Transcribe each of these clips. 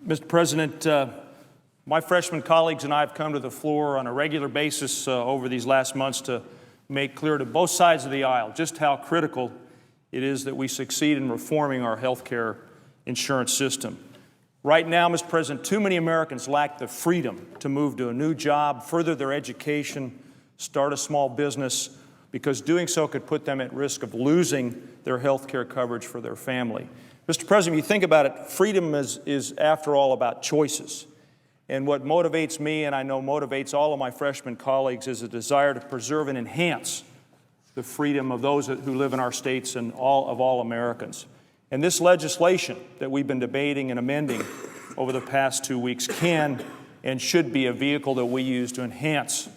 Mr. President, my freshman colleagues and I have come to the floor on a regular basis over these last months to make clear to both sides of the aisle just how critical it is that we succeed in reforming our health care insurance system. Right now, Mr. President, too many Americans lack the freedom to move to a new job, further their education, start a small business, because doing so could put them at risk of losing their health care coverage for their family. Mr. President, when you think about it, freedom is after all about choices. And what motivates me, and I know motivates all of my freshman colleagues, is a desire to preserve and enhance the freedom of those who live in our states and all Americans. And this legislation that we've been debating and amending over the past 2 weeks can and should be a vehicle that we use to enhance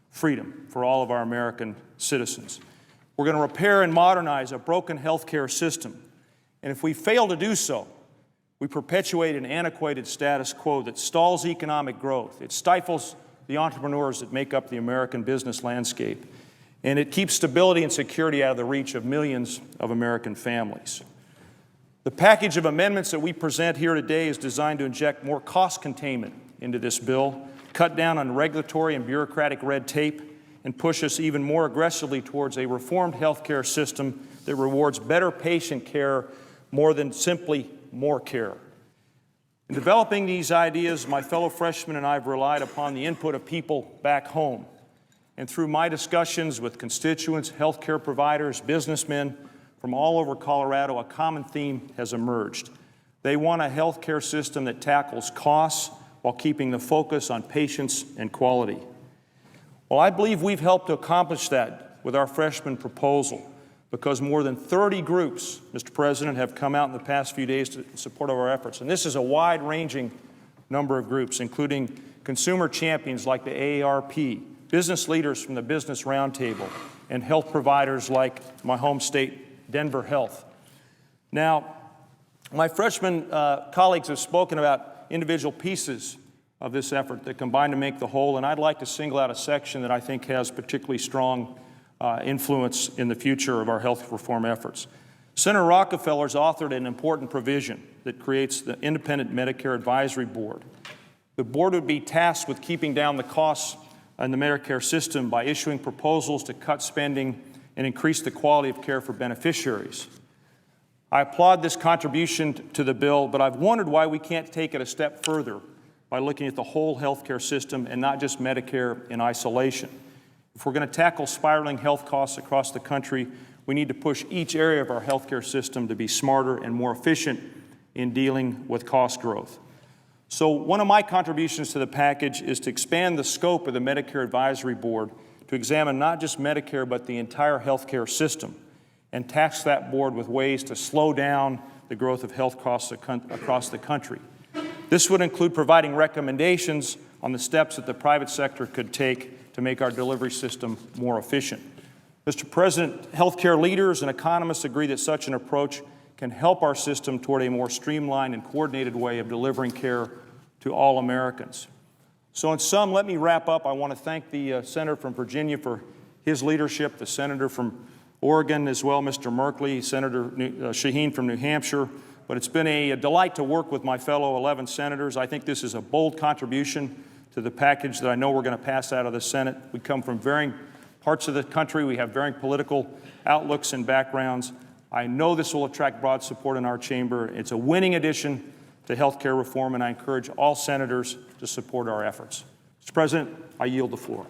freedom for all of our American citizens. We're going to repair and modernize a broken health care system. And if we fail to do so, we perpetuate an antiquated status quo that stalls economic growth. It stifles the entrepreneurs that make up the American business landscape. And it keeps stability and security out of the reach of millions of American families. The package of amendments that we present here today is designed to inject more cost containment into this bill, cut down on regulatory and bureaucratic red tape, and push us even more aggressively towards a reformed health care system that rewards better patient care more than simply more care. In developing these ideas, my fellow freshmen and I have relied upon the input of people back home. And through my discussions with constituents, healthcare providers, businessmen from all over Colorado, a common theme has emerged. They want a healthcare system that tackles costs while keeping the focus on patients and quality. Well, I believe we've helped to accomplish that with our freshman proposal, because more than 30 groups, Mr. President, have come out in the past few days to support our efforts. And this is a wide-ranging number of groups, including consumer champions like the AARP, business leaders from the Business Roundtable, and health providers like my home state, Denver Health. Now, my freshman colleagues have spoken about individual pieces of this effort that combine to make the whole, and I'd like to single out a section that I think has particularly strong influence in the future of our health reform efforts. Senator Rockefeller's authored an important provision that creates the Independent Medicare Advisory Board. The board would be tasked with keeping down the costs in the Medicare system by issuing proposals to cut spending and increase the quality of care for beneficiaries. I applaud this contribution to the bill, but I've wondered why we can't take it a step further by looking at the whole healthcare system and not just Medicare in isolation. If we're going to tackle spiraling health costs across the country, we need to push each area of our healthcare system to be smarter and more efficient in dealing with cost growth. So one of my contributions to the package is to expand the scope of the Medicare Advisory Board to examine not just Medicare but the entire healthcare system and task that board with ways to slow down the growth of health costs across the country. This would include providing recommendations on the steps that the private sector could take to make our delivery system more efficient. Mr. President, healthcare leaders and economists agree that such an approach can help our system toward a more streamlined and coordinated way of delivering care to all Americans. So in sum, let me wrap up. I want to thank the Senator from Virginia for his leadership, the Senator from Oregon as well, Mr. Merkley, Senator Shaheen from New Hampshire. But it's been a delight to work with my fellow 11 senators. I think this is a bold contribution to the package that I know we're going to pass out of the Senate. We come from varying parts of the country. We have varying political outlooks and backgrounds. I know this will attract broad support in our chamber. It's a winning addition to health care reform, and I encourage all senators to support our efforts. Mr. President, I yield the floor.